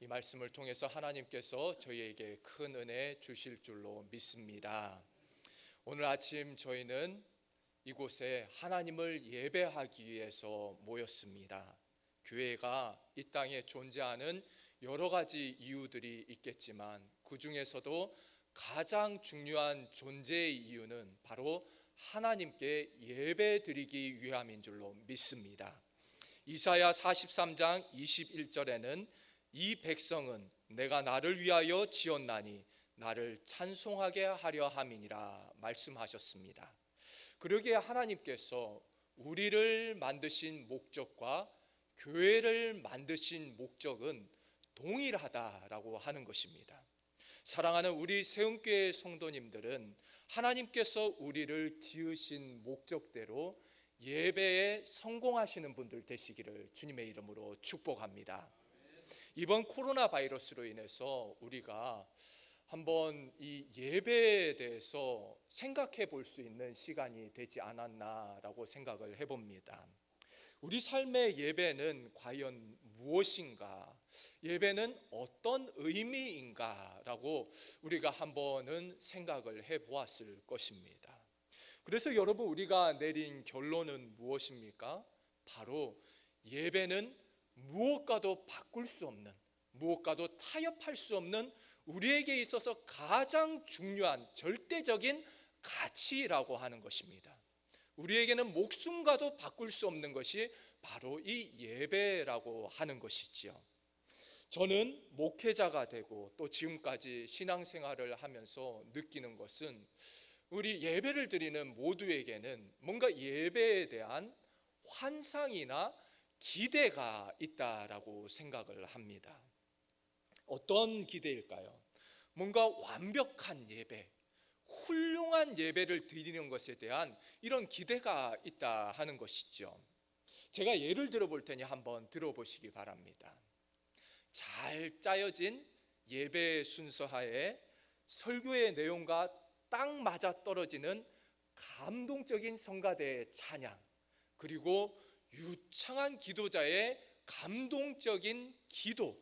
이 말씀을 통해서 하나님께서 저희에게 큰 은혜 주실 줄로 믿습니다. 오늘 아침 저희는 이곳에 하나님을 예배하기 위해서 모였습니다. 교회가 이 땅에 존재하는 여러 가지 이유들이 있겠지만 그 중에서도 가장 중요한 존재의 이유는 바로 하나님께 예배드리기 위함인 줄로 믿습니다. 이사야 43장 21절에는 이 백성은 내가 나를 위하여 지었나니 나를 찬송하게 하려 함이니라 말씀하셨습니다. 그러기에 하나님께서 우리를 만드신 목적과 교회를 만드신 목적은 동일하다라고 하는 것입니다. 사랑하는 우리 세운교회 성도님들은 하나님께서 우리를 지으신 목적대로 예배에 성공하시는 분들 되시기를 주님의 이름으로 축복합니다. 이번 코로나 바이러스로 인해서 우리가 한번 이 예배에 대해서 생각해 볼 수 있는 시간이 되지 않았나라고 생각을 해봅니다. 우리 삶의 예배는 과연 무엇인가? 예배는 어떤 의미인가라고 우리가 한번은 생각을 해보았을 것입니다. 그래서 여러분, 우리가 내린 결론은 무엇입니까? 바로 예배는 무엇과도 바꿀 수 없는, 무엇과도 타협할 수 없는 우리에게 있어서 가장 중요한 절대적인 가치라고 하는 것입니다. 우리에게는 목숨과도 바꿀 수 없는 것이 바로 이 예배라고 하는 것이지요. 저는 목회자가 되고 또 지금까지 신앙생활을 하면서 느끼는 것은 우리 예배를 드리는 모두에게는 뭔가 예배에 대한 환상이나 기대가 있다라고 생각을 합니다. 어떤 기대일까요? 뭔가 완벽한 예배, 훌륭한 예배를 드리는 것에 대한 이런 기대가 있다 하는 것이죠. 제가 예를 들어 볼 테니 한번 들어보시기 바랍니다. 잘 짜여진 예배 순서하에 설교의 내용과 딱 맞아 떨어지는 감동적인 성가대의 찬양, 그리고 유창한 기도자의 감동적인 기도,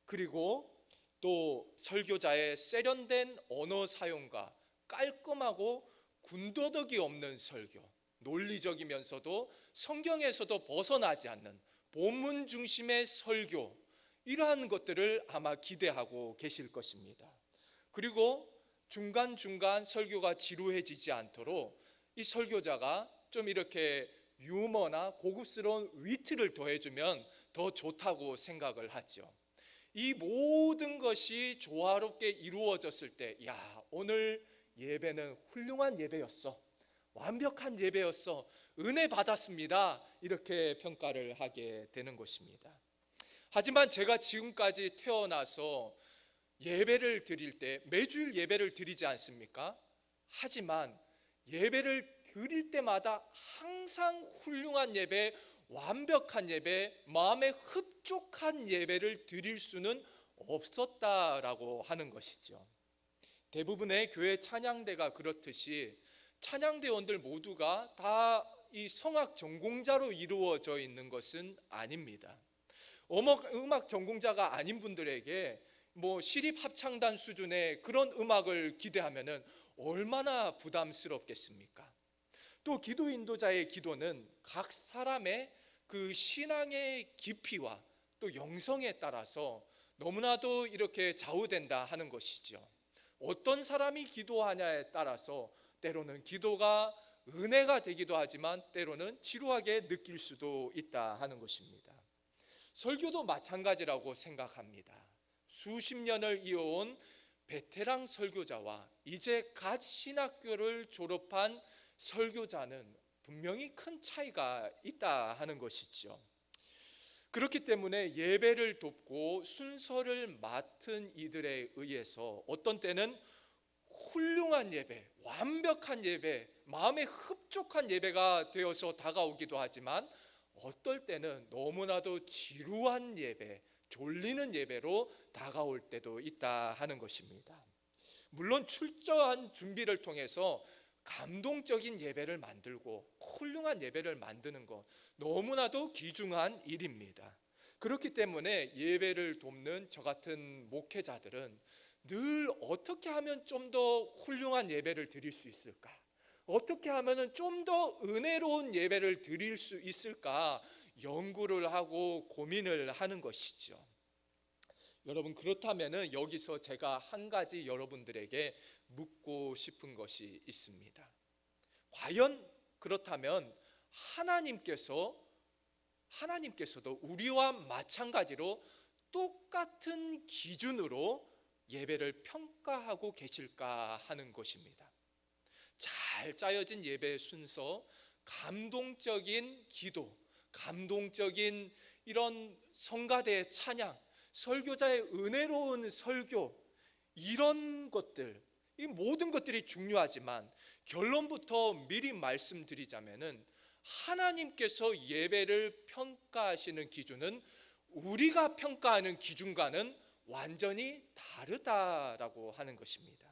그리고 또 설교자의 세련된 언어 사용과 깔끔하고 군더더기 없는 설교, 논리적이면서도 성경에서도 벗어나지 않는 본문 중심의 설교, 이러한 것들을 아마 기대하고 계실 것입니다. 그리고 중간중간 설교가 지루해지지 않도록 이 설교자가 좀 이렇게 유머나 고급스러운 위트를 더해주면 더 좋다고 생각을 하죠. 이 모든 것이 조화롭게 이루어졌을 때, 야, 오늘 예배는 훌륭한 예배였어, 완벽한 예배였어, 은혜 받았습니다, 이렇게 평가를 하게 되는 것입니다. 하지만 제가 지금까지 태어나서 예배를 드릴 때 매주일 예배를 드리지 않습니까? 하지만 예배를 드릴 때마다 항상 훌륭한 예배, 완벽한 예배, 마음에 흡족한 예배를 드릴 수는 없었다라고 하는 것이죠. 대부분의 교회 찬양대가 그렇듯이 찬양대원들 모두가 다 이 성악 전공자로 이루어져 있는 것은 아닙니다. 음악 전공자가 아닌 분들에게 시립 합창단 수준의 그런 음악을 기대하면은 얼마나 부담스럽겠습니까? 또 기도 인도자의 기도는 각 사람의 그 신앙의 깊이와 또 영성에 따라서 너무나도 이렇게 좌우된다 하는 것이죠. 어떤 사람이 기도하냐에 따라서 때로는 기도가 은혜가 되기도 하지만 때로는 지루하게 느낄 수도 있다 하는 것입니다. 설교도 마찬가지라고 생각합니다. 수십 년을 이어온 베테랑 설교자와 이제 갓 신학교를 졸업한 설교자는 분명히 큰 차이가 있다 하는 것이죠. 그렇기 때문에 예배를 돕고 순서를 맡은 이들에 의해서 어떤 때는 훌륭한 예배, 완벽한 예배, 마음에 흡족한 예배가 되어서 다가오기도 하지만 어떨 때는 너무나도 지루한 예배, 졸리는 예배로 다가올 때도 있다 하는 것입니다. 물론 출저한 준비를 통해서 감동적인 예배를 만들고 훌륭한 예배를 만드는 것 너무나도 귀중한 일입니다. 그렇기 때문에 예배를 돕는 저 같은 목회자들은 늘 어떻게 하면 좀 더 훌륭한 예배를 드릴 수 있을까? 어떻게 하면 좀 더 은혜로운 예배를 드릴 수 있을까? 연구를 하고 고민을 하는 것이죠. 여러분, 그렇다면 여기서 제가 한 가지 여러분들에게 묻고 싶은 것이 있습니다. 과연 그렇다면 하나님께서도 우리와 마찬가지로 똑같은 기준으로 예배를 평가하고 계실까 하는 것입니다. 잘 짜여진 예배 순서, 감동적인 기도, 감동적인 이런 성가대의 찬양, 설교자의 은혜로운 설교, 이런 것들, 이 모든 것들이 중요하지만 결론부터 미리 말씀드리자면은 하나님께서 예배를 평가하시는 기준은 우리가 평가하는 기준과는 완전히 다르다라고 하는 것입니다.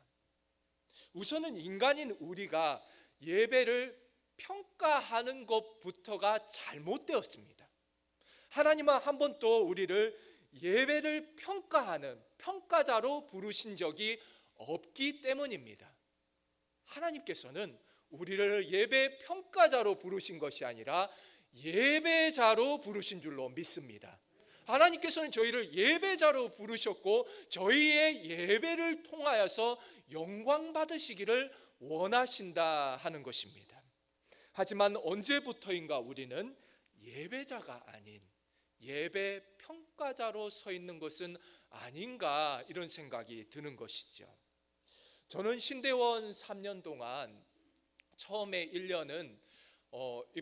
우선은 인간인 우리가 예배를 평가하는 것부터가 잘못되었습니다. 하나님은 한 번도 우리를 예배를 평가하는 평가자로 부르신 적이 없기 때문입니다. 하나님께서는 우리를 예배 평가자로 부르신 것이 아니라 예배자로 부르신 줄로 믿습니다. 하나님께서는 저희를 예배자로 부르셨고 저희의 예배를 통하여서 영광 받으시기를 원하신다 하는 것입니다. 하지만 언제부터인가 우리는 예배자가 아닌 예배 평가자로 서 있는 것은 아닌가, 이런 생각이 드는 것이죠. 저는 신대원 3년 동안 처음에 1년은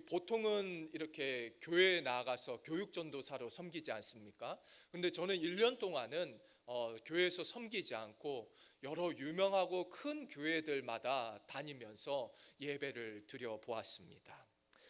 보통은 이렇게 교회에 나가서 교육전도사로 섬기지 않습니까? 근데 저는 1년 동안은 교회에서 섬기지 않고 여러 유명하고 큰 교회들마다 다니면서 예배를 드려 보았습니다.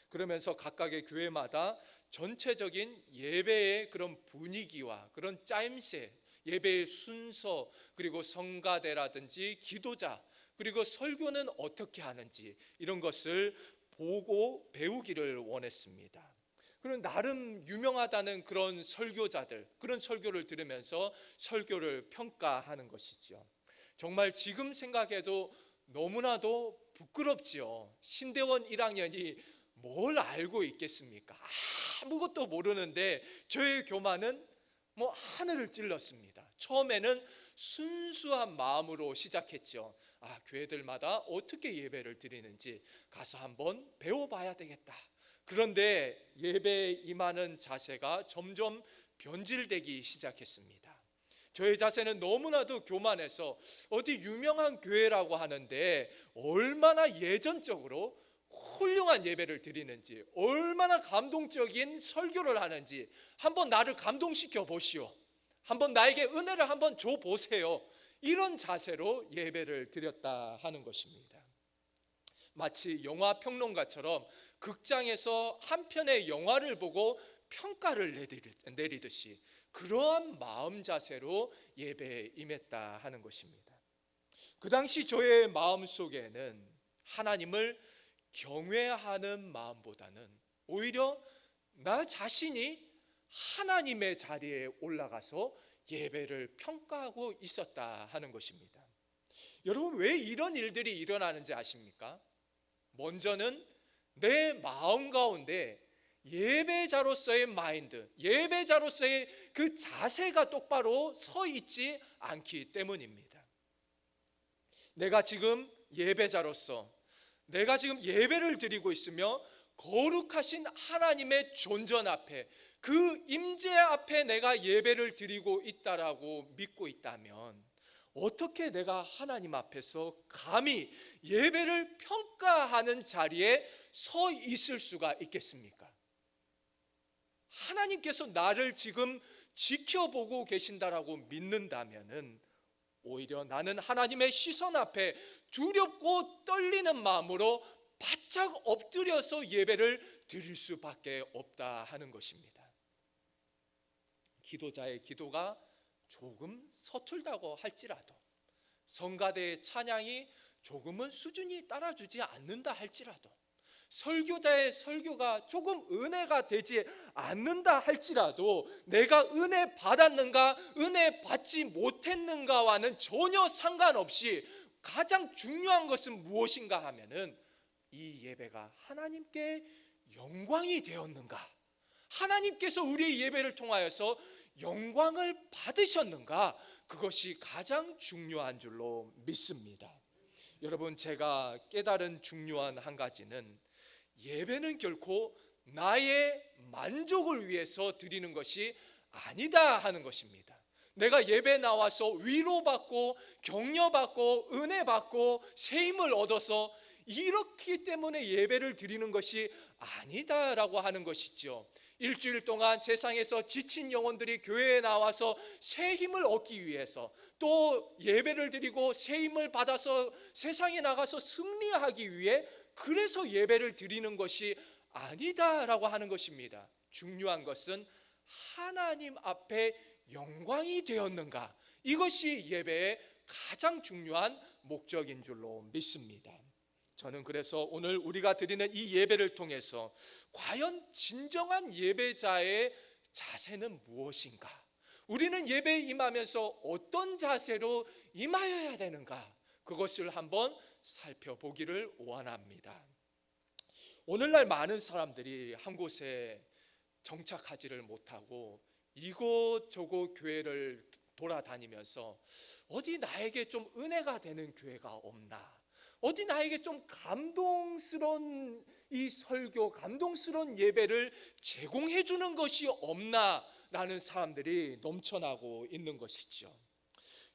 그러면서 각각의 교회마다 전체적인 예배의 그런 분위기와 그런 짜임새, 예배의 순서, 그리고 성가대라든지 기도자, 그리고 설교는 어떻게 하는지, 이런 것을 보고 배우기를 원했습니다. 그런 나름 유명하다는 그런 설교자들, 그런 설교를 들으면서 설교를 평가하는 것이죠. 정말 지금 생각해도 너무나도 부끄럽지요. 신대원 1학년이 뭘 알고 있겠습니까? 아무것도 모르는데 저의 교만은 하늘을 찔렀습니다. 처음에는 순수한 마음으로 시작했죠. 교회들마다 어떻게 예배를 드리는지 가서 한번 배워봐야 되겠다. 그런데 예배에 임하는 자세가 점점 변질되기 시작했습니다. 저의 자세는 너무나도 교만해서 어디 유명한 교회라고 하는데 얼마나 예전적으로 훌륭한 예배를 드리는지, 얼마나 감동적인 설교를 하는지 한번 나를 감동시켜 보시오. 한번 나에게 은혜를 한번 줘 보세요. 이런 자세로 예배를 드렸다 하는 것입니다. 마치 영화 평론가처럼 극장에서 한 편의 영화를 보고 평가를 내리듯이 그러한 마음 자세로 예배에 임했다 하는 것입니다. 그 당시 저의 마음 속에는 하나님을 경외하는 마음보다는 오히려 나 자신이 하나님의 자리에 올라가서 예배를 평가하고 있었다 하는 것입니다. 여러분, 왜 이런 일들이 일어나는지 아십니까? 먼저는 내 마음 가운데 예배자로서의 마인드, 예배자로서의 그 자세가 똑바로 서 있지 않기 때문입니다. 내가 지금 예배자로서 내가 지금 예배를 드리고 있으며 거룩하신 하나님의 존전 앞에, 그 임재 앞에 내가 예배를 드리고 있다라고 믿고 있다면 어떻게 내가 하나님 앞에서 감히 예배를 평가하는 자리에 서 있을 수가 있겠습니까? 하나님께서 나를 지금 지켜보고 계신다라고 믿는다면은 오히려 나는 하나님의 시선 앞에 두렵고 떨리는 마음으로 바짝 엎드려서 예배를 드릴 수밖에 없다 하는 것입니다. 기도자의 기도가 조금 서툴다고 할지라도, 성가대의 찬양이 조금은 수준이 따라주지 않는다 할지라도, 설교자의 설교가 조금 은혜가 되지 않는다 할지라도 내가 은혜 받았는가 은혜 받지 못했는가와는 전혀 상관없이 가장 중요한 것은 무엇인가 하면은 이 예배가 하나님께 영광이 되었는가, 하나님께서 우리의 예배를 통하여서 영광을 받으셨는가, 그것이 가장 중요한 줄로 믿습니다. 여러분, 제가 깨달은 중요한 한 가지는 예배는 결코 나의 만족을 위해서 드리는 것이 아니다 하는 것입니다. 내가 예배 나와서 위로받고 격려받고 은혜받고 세임을 얻어서 이렇기 때문에 예배를 드리는 것이 아니다라고 하는 것이죠. 일주일 동안 세상에서 지친 영혼들이 교회에 나와서 새 힘을 얻기 위해서, 또 예배를 드리고 새 힘을 받아서 세상에 나가서 승리하기 위해 그래서 예배를 드리는 것이 아니다라고 하는 것입니다. 중요한 것은 하나님 앞에 영광이 되었는가, 이것이 예배의 가장 중요한 목적인 줄로 믿습니다. 저는 그래서 오늘 우리가 드리는 이 예배를 통해서 과연 진정한 예배자의 자세는 무엇인가, 우리는 예배에 임하면서 어떤 자세로 임하여야 되는가, 그것을 한번 살펴보기를 원합니다. 오늘날 많은 사람들이 한 곳에 정착하지를 못하고 이곳저곳 교회를 돌아다니면서 어디 나에게 좀 은혜가 되는 교회가 없나, 어디 나에게 좀 감동스러운 이 설교, 감동스러운 예배를 제공해 주는 것이 없나라는 사람들이 넘쳐나고 있는 것이죠.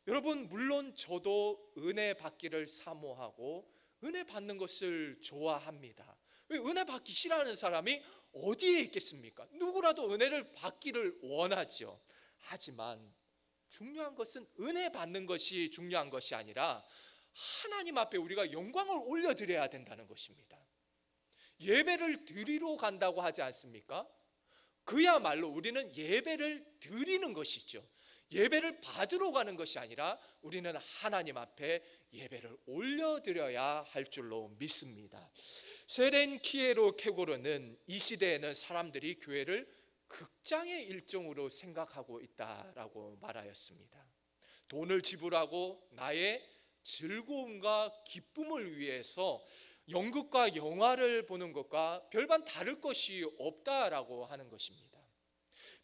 여러분, 물론 저도 은혜 받기를 사모하고 은혜 받는 것을 좋아합니다. 왜 은혜 받기 싫어하는 사람이 어디에 있겠습니까? 누구라도 은혜를 받기를 원하죠. 하지만 중요한 것은 은혜 받는 것이 중요한 것이 아니라 하나님 앞에 우리가 영광을 올려드려야 된다는 것입니다. 예배를 드리러 간다고 하지 않습니까? 그야말로 우리는 예배를 드리는 것이죠. 예배를 받으러 가는 것이 아니라 우리는 하나님 앞에 예배를 올려드려야 할 줄로 믿습니다. 세렌 키에로 케고르는 이 시대에는 사람들이 교회를 극장의 일종으로 생각하고 있다라고 말하였습니다. 돈을 지불하고 나의 즐거움과 기쁨을 위해서 연극과 영화를 보는 것과 별반 다를 것이 없다라고 하는 것입니다.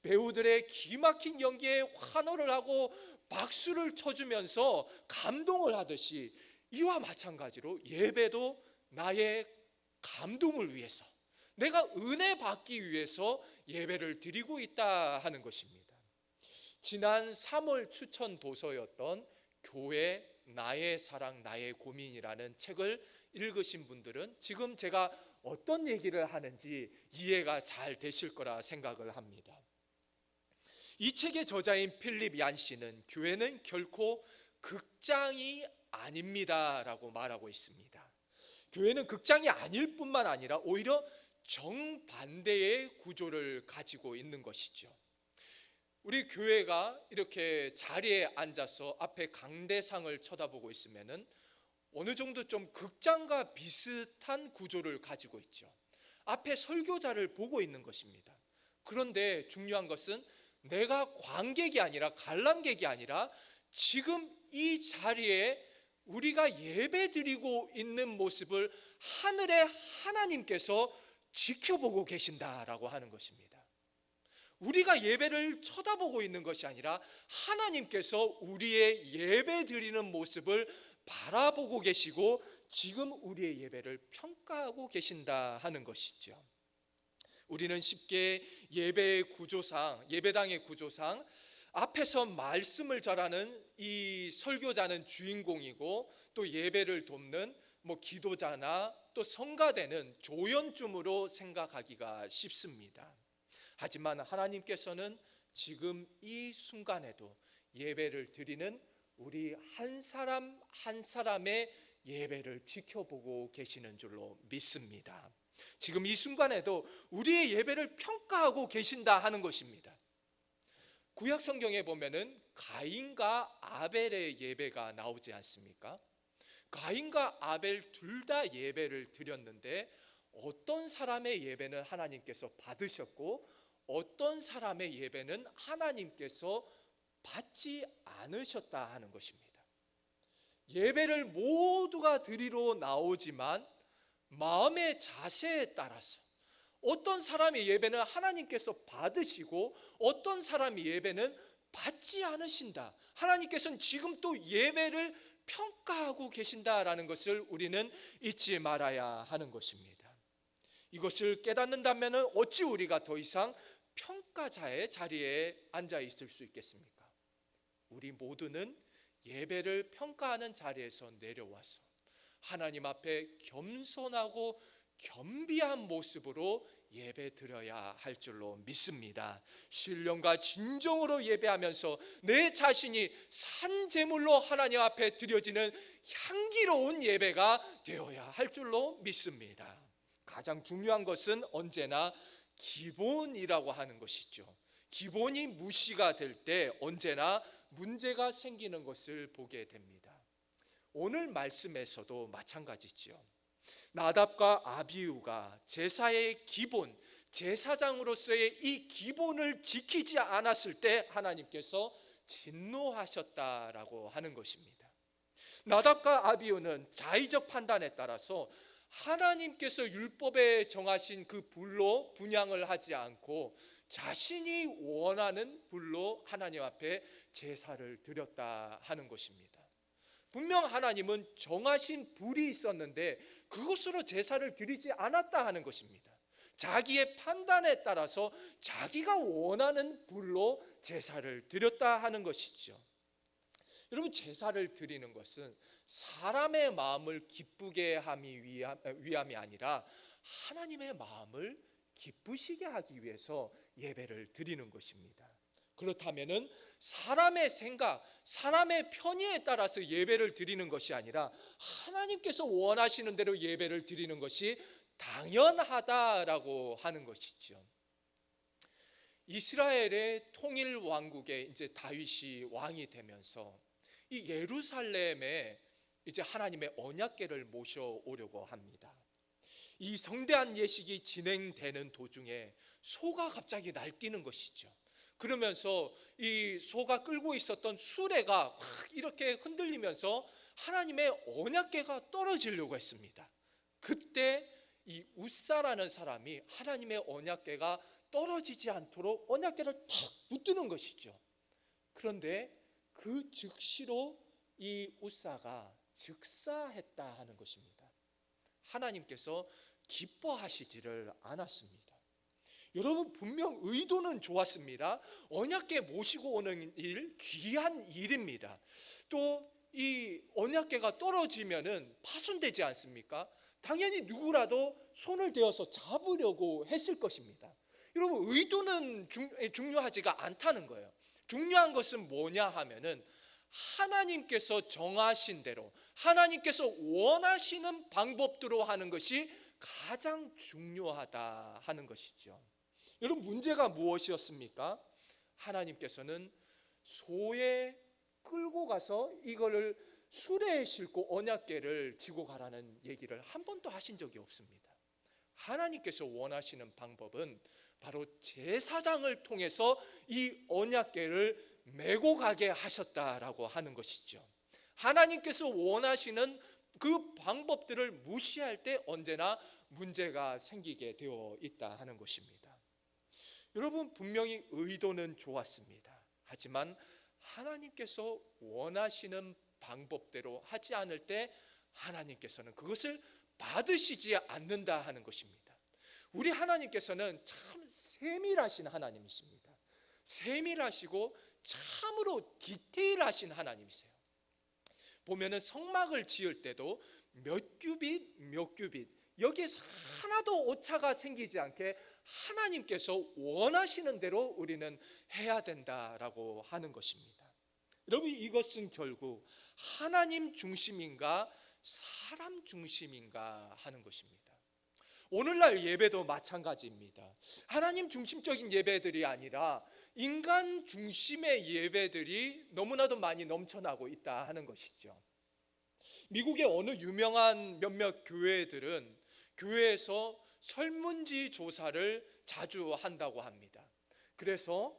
배우들의 기막힌 연기에 환호를 하고 박수를 쳐주면서 감동을 하듯이 이와 마찬가지로 예배도 나의 감동을 위해서, 내가 은혜 받기 위해서 예배를 드리고 있다 하는 것입니다. 지난 3월 추천 도서였던 교회 나의 사랑 나의 고민이라는 책을 읽으신 분들은 지금 제가 어떤 얘기를 하는지 이해가 잘 되실 거라 생각을 합니다. 이 책의 저자인 필립 얀시는 교회는 결코 극장이 아닙니다라고 말하고 있습니다. 교회는 극장이 아닐 뿐만 아니라 오히려 정반대의 구조를 가지고 있는 것이죠. 우리 교회가 이렇게 자리에 앉아서 앞에 강대상을 쳐다보고 있으면은 어느 정도 좀 극장과 비슷한 구조를 가지고 있죠. 앞에 설교자를 보고 있는 것입니다. 그런데 중요한 것은 내가 관객이 아니라 관람객이 아니라 지금 이 자리에 우리가 예배드리고 있는 모습을 하늘의 하나님께서 지켜보고 계신다라고 하는 것입니다. 우리가 예배를 쳐다보고 있는 것이 아니라 하나님께서 우리의 예배 드리는 모습을 바라보고 계시고 지금 우리의 예배를 평가하고 계신다 하는 것이죠. 우리는 쉽게 예배의 구조상, 예배당의 구조상 앞에서 말씀을 전하는 이 설교자는 주인공이고 또 예배를 돕는 기도자나 또 성가대는 조연쯤으로 생각하기가 쉽습니다. 하지만 하나님께서는 지금 이 순간에도 예배를 드리는 우리 한 사람 한 사람의 예배를 지켜보고 계시는 줄로 믿습니다. 지금 이 순간에도 우리의 예배를 평가하고 계신다 하는 것입니다. 구약 성경에 보면은 가인과 아벨의 예배가 나오지 않습니까? 가인과 아벨 둘 다 예배를 드렸는데 어떤 사람의 예배는 하나님께서 받으셨고 어떤 사람의 예배는 하나님께서 받지 않으셨다 하는 것입니다. 예배를 모두가 드리러 나오지만 마음의 자세에 따라서 어떤 사람의 예배는 하나님께서 받으시고 어떤 사람의 예배는 받지 않으신다. 하나님께서는 지금 또 예배를 평가하고 계신다라는 것을 우리는 잊지 말아야 하는 것입니다. 이것을 깨닫는다면 어찌 우리가 더 이상 평가자의 자리에 앉아 있을 수 있겠습니까? 우리 모두는 예배를 평가하는 자리에서 내려와서 하나님 앞에 겸손하고 겸비한 모습으로 예배 드려야 할 줄로 믿습니다. 신령과 진정으로 예배하면서 내 자신이 산제물로 하나님 앞에 드려지는 향기로운 예배가 되어야 할 줄로 믿습니다. 가장 중요한 것은 언제나 기본이라고 하는 것이죠. 기본이 무시가 될 때 언제나 문제가 생기는 것을 보게 됩니다. 오늘 말씀에서도 마찬가지지요. 나답과 아비후가 제사의 기본, 제사장으로서의 이 기본을 지키지 않았을 때 하나님께서 진노하셨다라고 하는 것입니다. 나답과 아비후는 자의적 판단에 따라서 하나님께서 율법에 정하신 그 불로 분향을 하지 않고 자신이 원하는 불로 하나님 앞에 제사를 드렸다 하는 것입니다. 분명 하나님은 정하신 불이 있었는데 그것으로 제사를 드리지 않았다 하는 것입니다. 자기의 판단에 따라서 자기가 원하는 불로 제사를 드렸다 하는 것이죠. 여러분, 제사를 드리는 것은 사람의 마음을 기쁘게 하기 위함이 아니라 하나님의 마음을 기쁘시게 하기 위해서 예배를 드리는 것입니다. 그렇다면은 사람의 생각, 사람의 편의에 따라서 예배를 드리는 것이 아니라 하나님께서 원하시는 대로 예배를 드리는 것이 당연하다라고 하는 것이죠. 이스라엘의 통일 왕국에 이제 다윗이 왕이 되면서 이 예루살렘에 이제 하나님의 언약궤를 모셔오려고 합니다. 이 성대한 예식이 진행되는 도중에 소가 갑자기 날뛰는 것이죠. 그러면서 이 소가 끌고 있었던 수레가 확 이렇게 흔들리면서 하나님의 언약궤가 떨어지려고 했습니다. 그때 이 웃사라는 사람이 하나님의 언약궤가 떨어지지 않도록 언약궤를 탁 붙드는 것이죠. 그런데 그 즉시로 이 웃사가 즉사했다 하는 것입니다. 하나님께서 기뻐하시지를 않았습니다. 여러분, 분명 의도는 좋았습니다. 언약궤 모시고 오는 일, 귀한 일입니다. 또 이 언약궤가 떨어지면은 파손되지 않습니까? 당연히 누구라도 손을 대어서 잡으려고 했을 것입니다. 여러분, 의도는 중요하지가 않다는 거예요. 중요한 것은 뭐냐 하면은 하나님께서 정하신 대로 하나님께서 원하시는 방법대로 하는 것이 가장 중요하다 하는 것이죠. 여러분, 문제가 무엇이었습니까? 하나님께서는 소에 끌고 가서 이거를 수레에 싣고 언약궤를 지고 가라는 얘기를 한 번도 하신 적이 없습니다. 하나님께서 원하시는 방법은 바로 제사장을 통해서 이 언약궤를 메고 가게 하셨다라고 하는 것이죠. 하나님께서 원하시는 그 방법들을 무시할 때 언제나 문제가 생기게 되어 있다 하는 것입니다. 여러분, 분명히 의도는 좋았습니다. 하지만 하나님께서 원하시는 방법대로 하지 않을 때 하나님께서는 그것을 받으시지 않는다 하는 것입니다. 우리 하나님께서는 참 세밀하신 하나님이십니다. 세밀하시고 참으로 디테일하신 하나님이세요. 보면은 성막을 지을 때도 몇 규빗 몇 규빗 여기에서 하나도 오차가 생기지 않게 하나님께서 원하시는 대로 우리는 해야 된다라고 하는 것입니다. 여러분, 이것은 결국 하나님 중심인가 사람 중심인가 하는 것입니다. 오늘날 예배도 마찬가지입니다. 하나님 중심적인 예배들이 아니라 인간 중심의 예배들이 너무나도 많이 넘쳐나고 있다 하는 것이죠. 미국의 어느 유명한 몇몇 교회들은 교회에서 설문지 조사를 자주 한다고 합니다. 그래서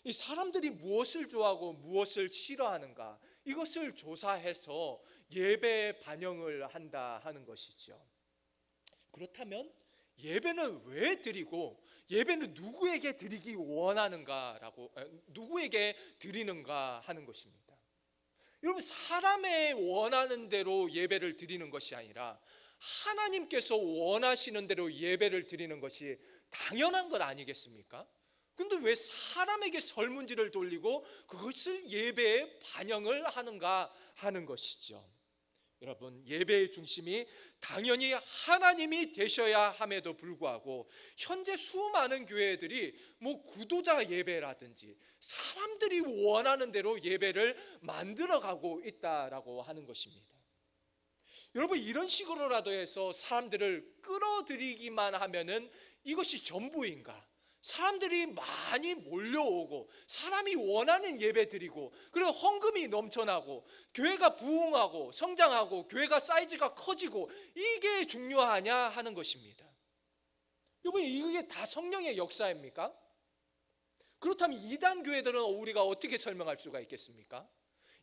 이 사람들이 무엇을 좋아하고 무엇을 싫어하는가, 이것을 조사해서 예배 반영을 한다 하는 것이죠. 그렇다면 예배는 왜 드리고 예배는 누구에게 드리기 원하는가라고, 누구에게 드리는가 하는 것입니다. 여러분, 사람의 원하는 대로 예배를 드리는 것이 아니라 하나님께서 원하시는 대로 예배를 드리는 것이 당연한 것 아니겠습니까? 근데 왜 사람에게 설문지를 돌리고 그것을 예배에 반영을 하는가 하는 것이죠. 여러분, 예배의 중심이 당연히 하나님이 되셔야 함에도 불구하고 현재 수많은 교회들이 구도자 예배라든지 사람들이 원하는 대로 예배를 만들어가고 있다라고 하는 것입니다. 여러분, 이런 식으로라도 해서 사람들을 끌어들이기만 하면은 이것이 전부인가? 사람들이 많이 몰려오고 사람이 원하는 예배 드리고 그리고 헌금이 넘쳐나고 교회가 부흥하고 성장하고 교회가 사이즈가 커지고 이게 중요하냐 하는 것입니다. 여러분, 이게 다 성령의 역사입니까? 그렇다면 이단 교회들은 우리가 어떻게 설명할 수가 있겠습니까?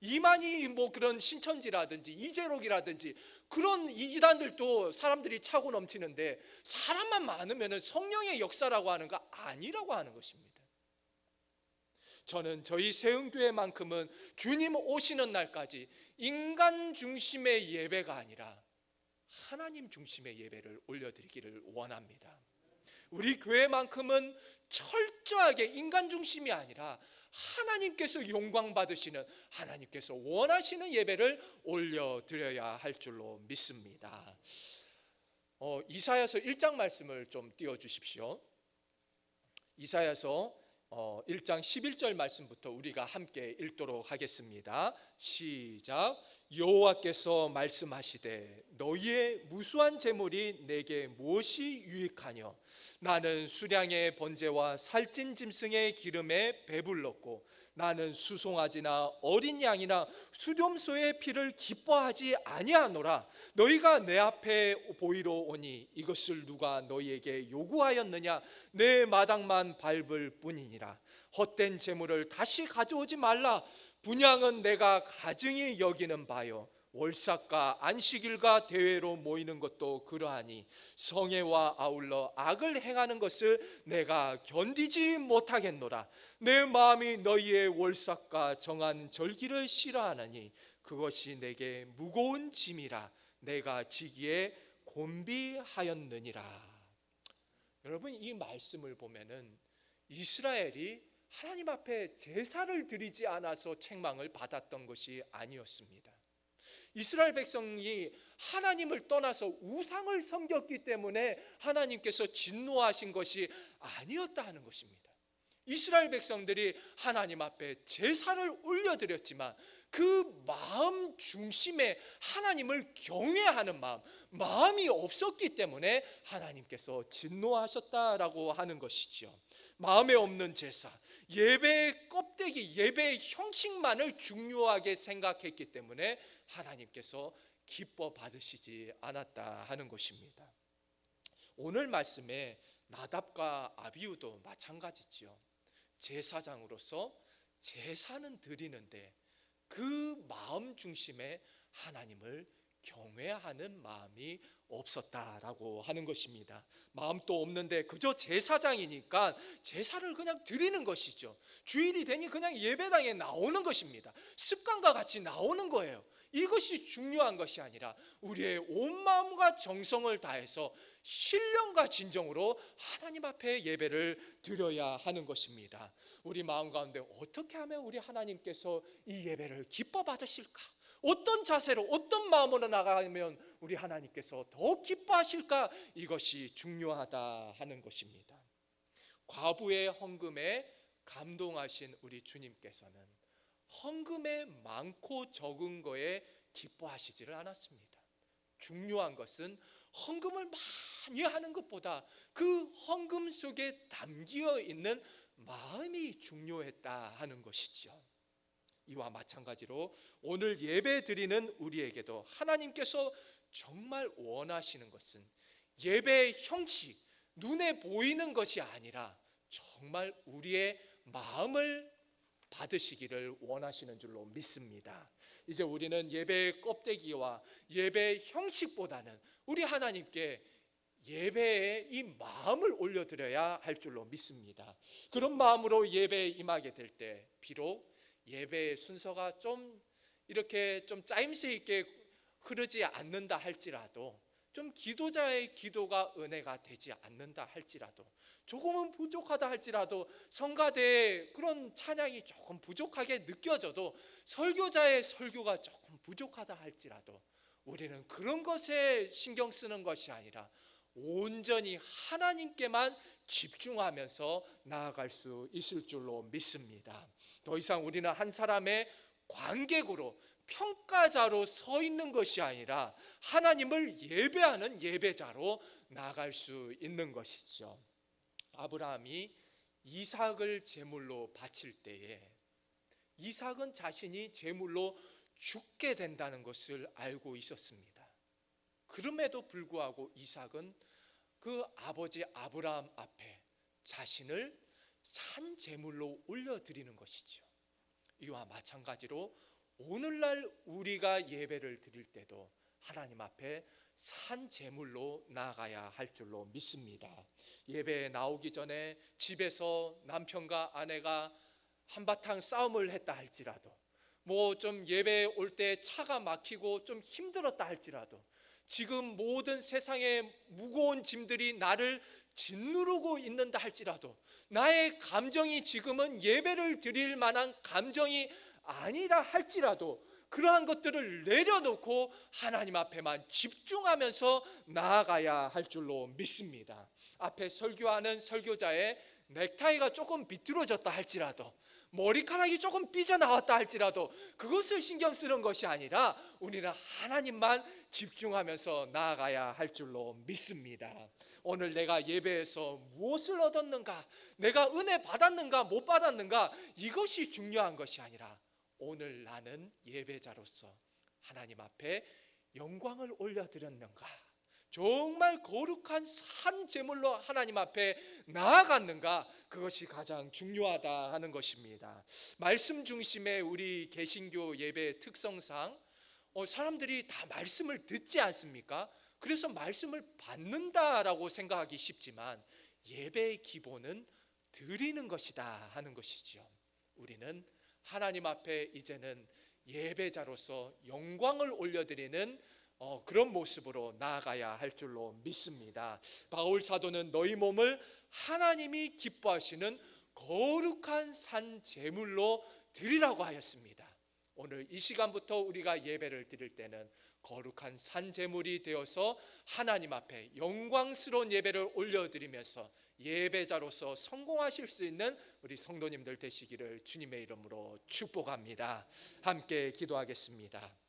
이만희 그런 신천지라든지 이재록이라든지 그런 이단들도 사람들이 차고 넘치는데 사람만 많으면 성령의 역사라고 하는 거 아니라고 하는 것입니다. 저는 저희 세운교회만큼은 주님 오시는 날까지 인간 중심의 예배가 아니라 하나님 중심의 예배를 올려드리기를 원합니다. 우리 교회만큼은 철저하게 인간 중심이 아니라 하나님께서 영광 받으시는, 하나님께서 원하시는 예배를 올려드려야 할 줄로 믿습니다. 이사야서 1장 말씀을 좀 띄워주십시오. 이사야서 1장 11절 말씀부터 우리가 함께 읽도록 하겠습니다. 시작. 여호와께서 말씀하시되 너희의 무수한 재물이 내게 무엇이 유익하뇨? 나는 수량의 번제와 살찐 짐승의 기름에 배불렀고 나는 수송아지나 어린 양이나 수렴소의 피를 기뻐하지 아니하노라. 너희가 내 앞에 보이러 오니 이것을 누가 너희에게 요구하였느냐? 내 마당만 밟을 뿐이니라. 헛된 재물을 다시 가져오지 말라. 분향은 내가 가증히 여기는 바요, 월삭과 안식일과 대회로 모이는 것도 그러하니 성회와 아울러 악을 행하는 것을 내가 견디지 못하겠노라. 내 마음이 너희의 월삭과 정한 절기를 싫어하나니 그것이 내게 무거운 짐이라. 내가 지기에 곤비하였느니라. 여러분, 이 말씀을 보면은 이스라엘이 하나님 앞에 제사를 드리지 않아서 책망을 받았던 것이 아니었습니다. 이스라엘 백성이 하나님을 떠나서 우상을 섬겼기 때문에 하나님께서 진노하신 것이 아니었다 하는 것입니다. 이스라엘 백성들이 하나님 앞에 제사를 올려드렸지만 그 마음 중심에 하나님을 경외하는 마음이 없었기 때문에 하나님께서 진노하셨다라고 하는 것이죠. 마음에 없는 제사, 예배의 껍데기, 예배의 형식만을 중요하게 생각했기 때문에 하나님께서 기뻐 받으시지 않았다 하는 것입니다. 오늘 말씀에 나답과 아비후도 마찬가지죠. 제사장으로서 제사는 드리는데 그 마음 중심에 하나님을 경외하는 마음이 없었다라고 하는 것입니다. 마음도 없는데 그저 제사장이니까 제사를 그냥 드리는 것이죠. 주일이 되니 그냥 예배당에 나오는 것입니다. 습관과 같이 나오는 거예요. 이것이 중요한 것이 아니라 우리의 온 마음과 정성을 다해서 신령과 진정으로 하나님 앞에 예배를 드려야 하는 것입니다. 우리 마음 가운데 어떻게 하면 우리 하나님께서 이 예배를 기뻐 받으실까? 어떤 자세로 어떤 마음으로 나가면 우리 하나님께서 더 기뻐하실까? 이것이 중요하다 하는 것입니다. 과부의 헌금에 감동하신 우리 주님께서는 헌금의 많고 적은 거에 기뻐하시지를 않았습니다. 중요한 것은 헌금을 많이 하는 것보다 그 헌금 속에 담겨 있는 마음이 중요했다 하는 것이죠. 이와 마찬가지로 오늘 예배 드리는 우리에게도 하나님께서 정말 원하시는 것은 예배의 형식, 눈에 보이는 것이 아니라 정말 우리의 마음을 받으시기를 원하시는 줄로 믿습니다. 이제 우리는 예배의 껍데기와 예배의 형식보다는 우리 하나님께 예배에 이 마음을 올려드려야 할 줄로 믿습니다. 그런 마음으로 예배에 임하게 될 때 비록 예배의 순서가 좀 이렇게 좀 짜임새 있게 흐르지 않는다 할지라도, 좀 기도자의 기도가 은혜가 되지 않는다 할지라도, 조금은 부족하다 할지라도, 성가대의 그런 찬양이 조금 부족하게 느껴져도, 설교자의 설교가 조금 부족하다 할지라도 우리는 그런 것에 신경 쓰는 것이 아니라 온전히 하나님께만 집중하면서 나아갈 수 있을 줄로 믿습니다. 더 이상 우리는 한 사람의 관객으로, 평가자로 서 있는 것이 아니라 하나님을 예배하는 예배자로 나아갈 수 있는 것이죠. 아브라함이 이삭을 제물로 바칠 때에 이삭은 자신이 제물로 죽게 된다는 것을 알고 있었습니다. 그럼에도 불구하고 이삭은 그 아버지 아브라함 앞에 자신을 산 제물로 올려드리는 것이죠. 이와 마찬가지로 오늘날 우리가 예배를 드릴 때도 하나님 앞에 산 제물로 나아가야 할 줄로 믿습니다. 예배에 나오기 전에 집에서 남편과 아내가 한바탕 싸움을 했다 할지라도, 뭐 좀 예배에 올 때 차가 막히고 좀 힘들었다 할지라도, 지금 모든 세상의 무거운 짐들이 나를 짓누르고 있는다 할지라도, 나의 감정이 지금은 예배를 드릴 만한 감정이 아니라 할지라도 그러한 것들을 내려놓고 하나님 앞에만 집중하면서 나아가야 할 줄로 믿습니다. 앞에 설교하는 설교자의 넥타이가 조금 비뚤어졌다 할지라도, 머리카락이 조금 삐져나왔다 할지라도 그것을 신경 쓰는 것이 아니라 우리는 하나님만 집중하면서 나아가야 할 줄로 믿습니다. 오늘 내가 예배에서 무엇을 얻었는가, 내가 은혜 받았는가 못 받았는가, 이것이 중요한 것이 아니라 오늘 나는 예배자로서 하나님 앞에 영광을 올려드렸는가, 정말 거룩한 산 제물로 하나님 앞에 나아갔는가, 그것이 가장 중요하다 하는 것입니다. 말씀 중심의 우리 개신교 예배 특성상 사람들이 다 말씀을 듣지 않습니까? 그래서 말씀을 받는다라고 생각하기 쉽지만 예배의 기본은 드리는 것이다 하는 것이죠. 우리는 하나님 앞에 이제는 예배자로서 영광을 올려드리는 그런 모습으로 나아가야 할 줄로 믿습니다. 바울 사도는 너희 몸을 하나님이 기뻐하시는 거룩한 산 제물로 드리라고 하였습니다. 오늘 이 시간부터 우리가 예배를 드릴 때는 거룩한 산 제물이 되어서 하나님 앞에 영광스러운 예배를 올려드리면서 예배자로서 성공하실 수 있는 우리 성도님들 되시기를 주님의 이름으로 축복합니다. 함께 기도하겠습니다.